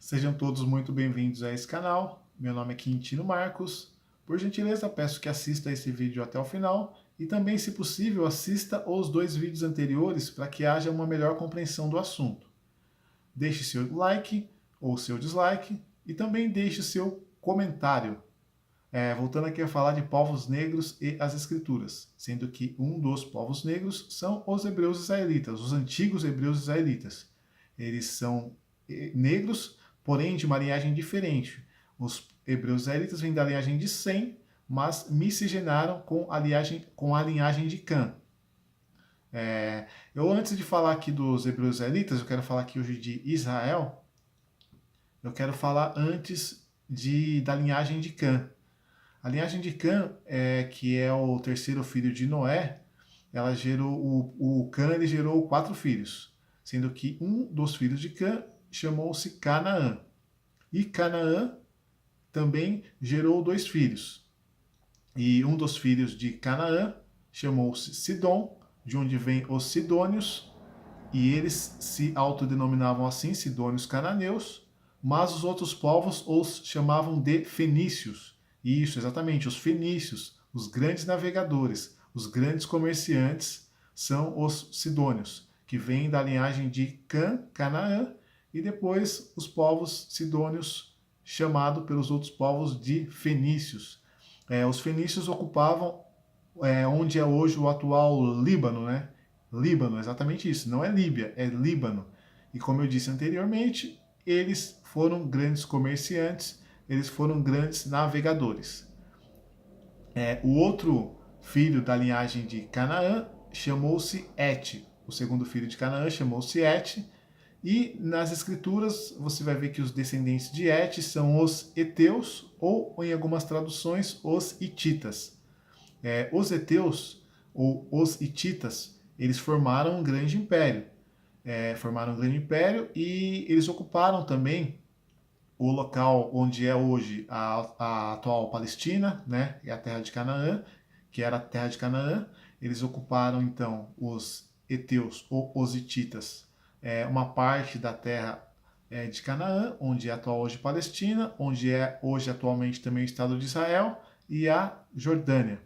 Sejam todos muito bem-vindos a esse canal. Meu nome é Quintino Marcos. Por gentileza, peço que assista esse vídeo até o final e também, se possível, assista os dois vídeos anteriores para que haja uma melhor compreensão do assunto. Deixe seu like ou seu dislike e também deixe seu comentário. Voltando aqui a falar de povos negros e as escrituras, sendo que um dos povos negros são os hebreus israelitas, os antigos hebreus israelitas. Eles são negros, porém de uma linhagem diferente. Os hebreus israelitas vêm da linhagem de Sem, mas miscigenaram com a linhagem de Cã. Antes de falar aqui dos hebreus israelitas, eu quero falar aqui hoje de Israel. Eu quero falar antes da linhagem de Cã. A linhagem de Cã, que é o terceiro filho de Noé, ela gerou o Cã ele gerou 4 filhos, sendo que um dos filhos de Cã chamou-se Canaã. E Canaã também gerou 2 filhos. E um dos filhos de Canaã chamou-se Sidom, de onde vem os Sidônios, e eles se autodenominavam assim, Sidônios cananeus, mas os outros povos os chamavam de fenícios. Isso, exatamente, os fenícios, os grandes navegadores, os grandes comerciantes, são os sidônios, que vêm da linhagem de Cã, Canaã, e depois os povos sidônios, chamado pelos outros povos de fenícios. Os fenícios ocupavam onde é hoje o atual Líbano, né? Líbano, exatamente isso. Não é Líbia, é Líbano. E como eu disse anteriormente, eles foram grandes comerciantes, eles foram grandes navegadores. O outro filho da linhagem de Canaã chamou-se Et. O segundo filho de Canaã chamou-se Et. E nas escrituras você vai ver que os descendentes de Et são os heteus, ou em algumas traduções, os hititas. Os heteus, ou os hititas, eles formaram um grande império. E eles ocuparam também o local onde é hoje a atual Palestina, né, e a terra de Canaã, que era a terra de Canaã. Eles ocuparam então os heteus ou os hititas, uma parte da terra de Canaã, onde é atual hoje Palestina, onde é hoje atualmente também o Estado de Israel e a Jordânia.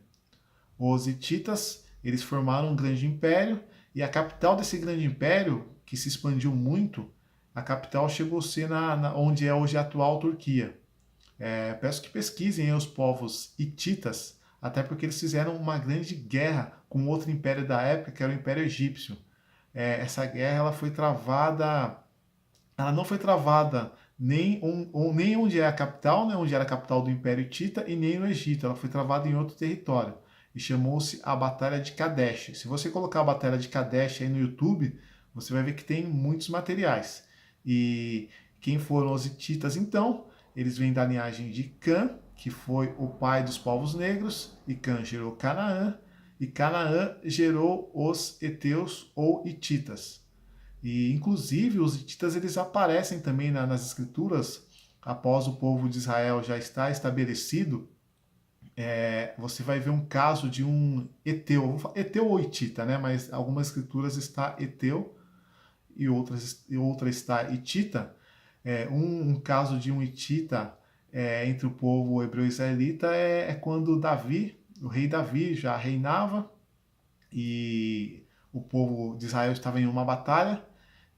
Os hititas, eles formaram um grande império, e a capital desse grande império, que se expandiu muito, a capital chegou a ser onde é hoje a atual Turquia. Peço que pesquisem os povos hititas, até porque eles fizeram uma grande guerra com outro império da época, que era o Império Egípcio. Essa guerra ela não foi travada nem onde é a capital, né, onde era a capital do Império Hitita, e nem no Egito. Ela foi travada em outro território e chamou-se a Batalha de Kadesh. Se você colocar a Batalha de Kadesh aí no YouTube, você vai ver que tem muitos materiais. E quem foram os hititas então? Eles vêm da linhagem de Cã, que foi o pai dos povos negros, e Cã gerou Canaã, e Canaã gerou os heteus ou hititas. E inclusive os hititas eles aparecem também nas escrituras após o povo de Israel já estar estabelecido. Você vai ver um caso de um Eteu, Eteu ou Hitita, né? Mas algumas escrituras está Eteu e outra está Hitita. Um caso de um Hitita entre o povo hebreu israelita é quando Davi, o rei Davi, já reinava e o povo de Israel estava em uma batalha,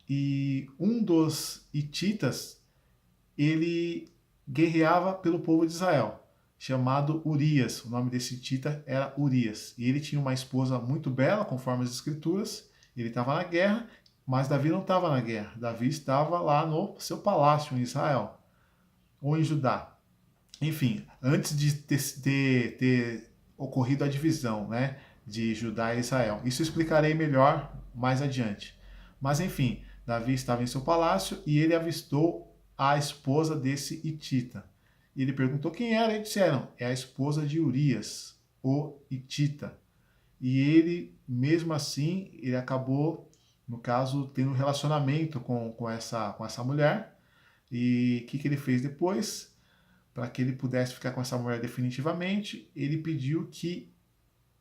e um dos hititas ele guerreava pelo povo de Israel, chamado Urias. O nome desse hitita era Urias. E ele tinha uma esposa muito bela, conforme as escrituras. Ele estava na guerra, mas Davi não estava na guerra. Davi estava lá no seu palácio em Israel, ou em Judá. Enfim, antes de ter ocorrido a divisão, né, de Judá e Israel. Isso eu explicarei melhor mais adiante. Mas enfim, Davi estava em seu palácio e ele avistou a esposa desse hitita. E ele perguntou quem era, e disseram, é a esposa de Urias, o hitita. E ele, mesmo assim, ele acabou, no caso, tendo um relacionamento com essa mulher. E o que ele fez depois? Para que ele pudesse ficar com essa mulher definitivamente, ele pediu que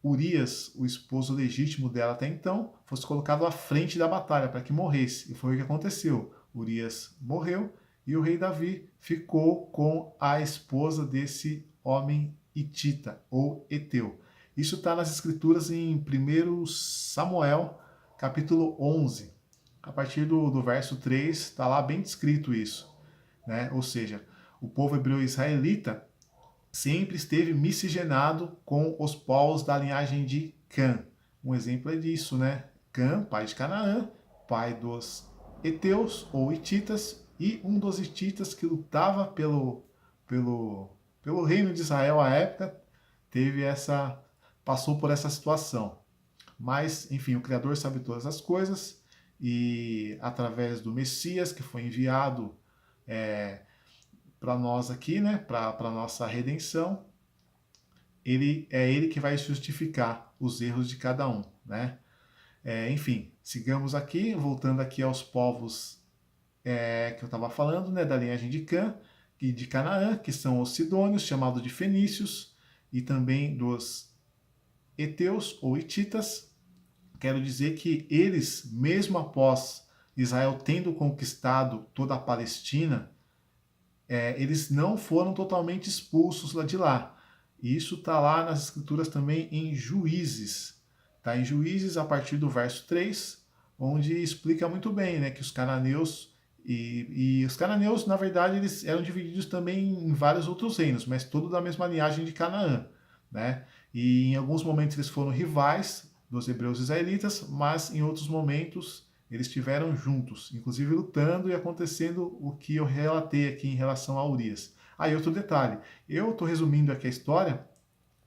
Urias, o esposo legítimo dela até então, fosse colocado à frente da batalha para que morresse. E foi o que aconteceu. Urias morreu e o rei Davi ficou com a esposa desse homem hitita ou heteu. Isso está nas escrituras em 1 Samuel, capítulo 11. A partir do verso 3, está lá bem descrito isso, né? Ou seja, o povo hebreu israelita sempre esteve miscigenado com os povos da linhagem de Cã. Um exemplo é disso, né? Cã, pai de Canaã, pai dos heteus ou hititas, e um dos hititas que lutava pelo reino de Israel à época, passou por essa situação. Mas, enfim, o Criador sabe todas as coisas, e através do Messias, que foi enviado para nós aqui, né, para a nossa redenção, ele que vai justificar os erros de cada um, né? Enfim, sigamos aqui, voltando aqui aos povos que eu estava falando, né, da linhagem de Cã e de Canaã, que são os sidônios, chamados de fenícios, e também dos heteus ou hititas. Quero dizer que eles, mesmo após Israel tendo conquistado toda a Palestina, eles não foram totalmente expulsos lá de lá. E isso está lá nas escrituras também em Juízes. Está em Juízes a partir do verso 3, onde explica muito bem, né, que os cananeus e os cananeus, na verdade, eles eram divididos também em vários outros reinos, mas todos da mesma linhagem de Canaã, né? E em alguns momentos eles foram rivais dos hebreus israelitas, mas em outros momentos eles estiveram juntos, inclusive lutando e acontecendo o que eu relatei aqui em relação a Urias. Aí outro detalhe, eu estou resumindo aqui a história,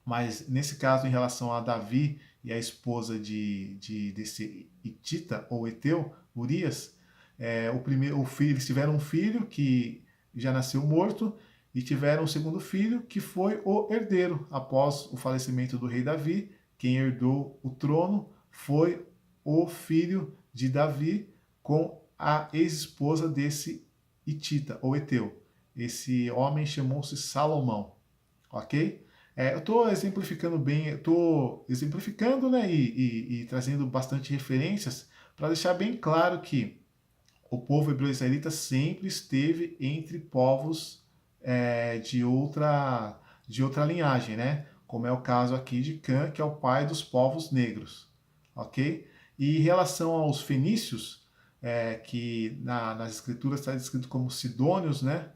mas nesse caso em relação a Davi e a esposa desse hitita ou heteu, Urias, eles tiveram um filho que já nasceu morto e tiveram um segundo filho que foi o herdeiro após o falecimento do rei Davi. Quem herdou o trono foi o filho de Davi com a ex-esposa desse hitita ou heteu. Esse homem chamou-se Salomão, ok? Eu estou exemplificando bem, estou exemplificando, né, e trazendo bastante referências para deixar bem claro que o povo hebreu israelita sempre esteve entre povos de outra linhagem, né? Como é o caso aqui de Cã, que é o pai dos povos negros, ok? E em relação aos fenícios, que nas escrituras está descrito como sidônios, né?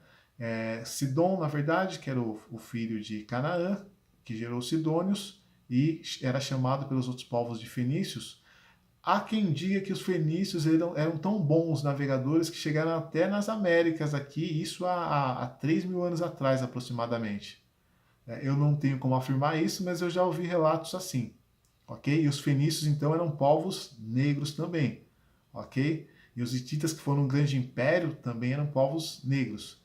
Sidom, na verdade, que era o filho de Canaã, que gerou os sidônios, e era chamado pelos outros povos de fenícios. Há quem diga que os fenícios eram tão bons navegadores que chegaram até nas Américas aqui, isso há 3 mil anos atrás aproximadamente. Eu não tenho como afirmar isso, mas eu já ouvi relatos assim, ok? E os fenícios então eram povos negros também, ok? E os hititas, que foram um grande império, também eram povos negros.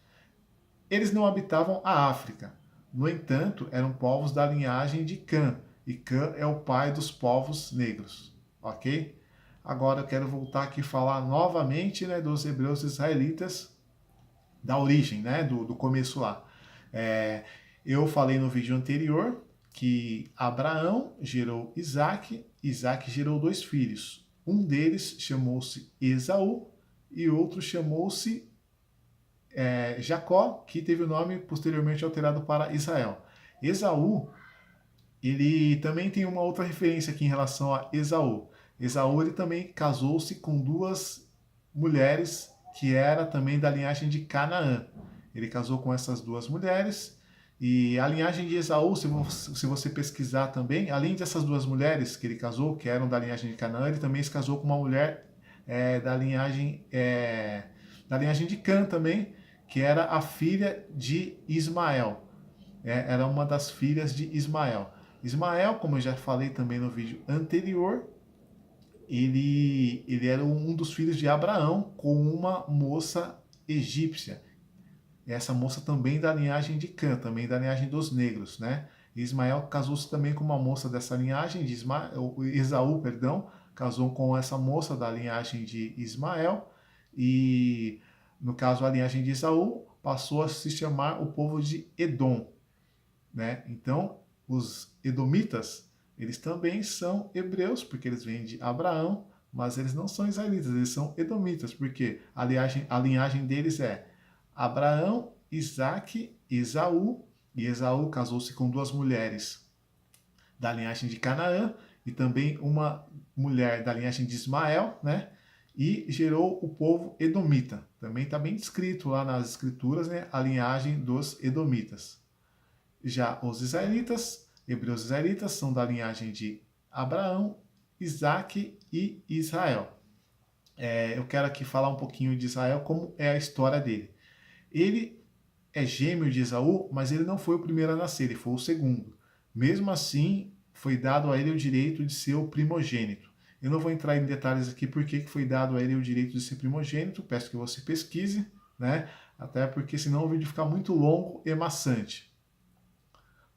Eles não habitavam a África, no entanto, eram povos da linhagem de Cã, e Cã é o pai dos povos negros, ok? Agora eu quero voltar aqui e falar novamente, né, dos hebreus israelitas, da origem, né, do começo lá. Eu falei no vídeo anterior que Abraão gerou Isaac, Isaac gerou 2 filhos. Um deles chamou-se Esaú e outro chamou-se Jacó, que teve o nome posteriormente alterado para Israel. Esaú, ele também tem uma outra referência aqui em relação a Esaú. Esaú, ele também casou-se com 2 mulheres que era também da linhagem de Canaã. Ele casou com essas 2 mulheres e a linhagem de Esaú, se você pesquisar também, além dessas 2 mulheres que ele casou, que eram da linhagem de Canaã, ele também se casou com uma mulher da linhagem de Cã também, que era a filha de Ismael. Era uma das filhas de Ismael. Ismael, como eu já falei também no vídeo anterior, ele era um dos filhos de Abraão com uma moça egípcia. Essa moça também da linhagem de Cã, também da linhagem dos negros, né? Ismael casou-se também com uma moça dessa linhagem, Esaú, perdão, casou com essa moça da linhagem de Ismael, e no caso a linhagem de Esaú passou a se chamar o povo de Edom, né? Então, os edomitas, eles também são hebreus, porque eles vêm de Abraão, mas eles não são israelitas, eles são edomitas, porque a linhagem deles é Abraão, Isaque, Esaú, e Esaú casou-se com duas mulheres da linhagem de Canaã e também uma mulher da linhagem de Ismael, né? E gerou o povo edomita. Também está bem descrito lá nas escrituras, né? A linhagem dos edomitas. Já os israelitas, hebreus israelitas, são da linhagem de Abraão, Isaque e Israel. Eu quero aqui falar um pouquinho de Israel, como é a história dele. Ele é gêmeo de Esaú, mas ele não foi o primeiro a nascer, ele foi o segundo. Mesmo assim, foi dado a ele o direito de ser o primogênito. Eu não vou entrar em detalhes aqui porque que foi dado a ele o direito de ser primogênito, peço que você pesquise, né? Até porque senão o vídeo fica muito longo e maçante.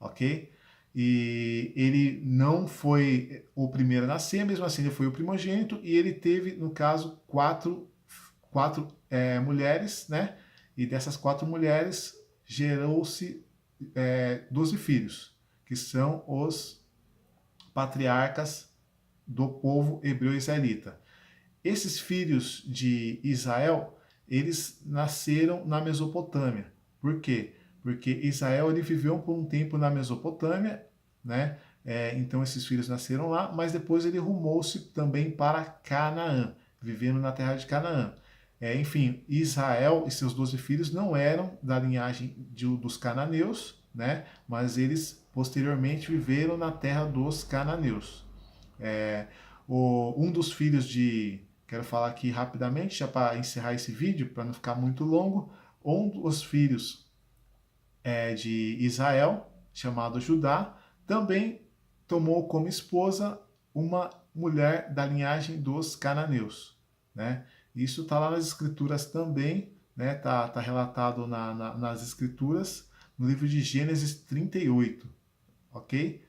Ok? E ele não foi o primeiro a nascer, mesmo assim ele foi o primogênito, e ele teve, no caso, quatro mulheres, né? E dessas 4 mulheres gerou-se 12 filhos, que são os patriarcas do povo hebreu israelita. Esses filhos de Israel, eles nasceram na Mesopotâmia. Por quê? Porque Israel ele viveu por um tempo na Mesopotâmia, né? Então esses filhos nasceram lá, mas depois ele rumou-se também para Canaã, vivendo na terra de Canaã. Enfim, Israel e seus 12 filhos não eram da linhagem dos cananeus, né? Mas eles posteriormente viveram na terra dos cananeus. Um dos filhos de. Quero falar aqui rapidamente, já para encerrar esse vídeo, para não ficar muito longo. Um dos filhos de Israel, chamado Judá, também tomou como esposa uma mulher da linhagem dos cananeus, né? Isso está lá nas escrituras também, né? Tá relatado nas escrituras, no livro de Gênesis 38, ok?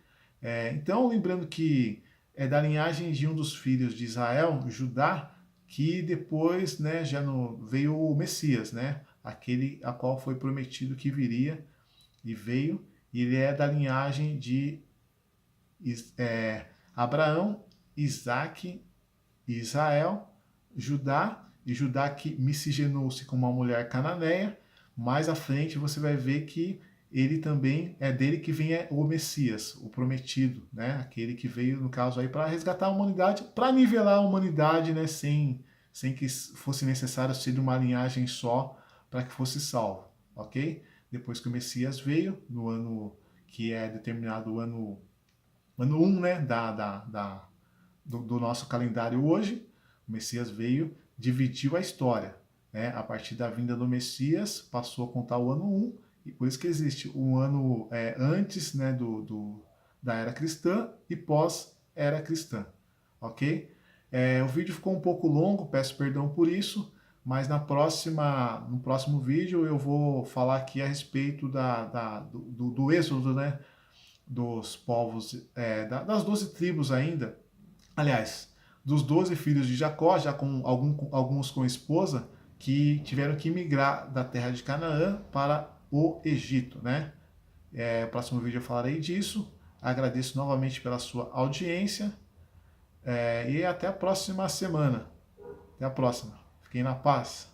Então, lembrando que é da linhagem de um dos filhos de Israel, Judá, que depois, né, veio o Messias, né? Aquele a qual foi prometido que viria e veio, e ele é da linhagem de Abraão, Isaque, Israel, Judá, e Judá que miscigenou-se com uma mulher cananeia. Mais à frente você vai ver que ele também é dele que vem o Messias, o prometido, né? Aquele que veio, no caso, aí para resgatar a humanidade, para nivelar a humanidade, né? Sem que fosse necessário ser de uma linhagem só para que fosse salvo, ok? Depois que o Messias veio, no ano que é determinado o ano 1, né? Do nosso calendário hoje, o Messias veio, dividiu a história, né? A partir da vinda do Messias, passou a contar o ano 1, e por isso que existe um ano antes, né, da era cristã e pós-era cristã, ok? O vídeo ficou um pouco longo, peço perdão por isso, mas no próximo vídeo eu vou falar aqui a respeito do êxodo, né, dos povos, das 12 tribos ainda, aliás, dos 12 filhos de Jacó, já com alguns com esposa, que tiveram que migrar da terra de Canaã para o Egito, né? No próximo vídeo eu falarei disso. Agradeço novamente pela sua audiência e até a próxima semana. Até a próxima. Fiquem na paz.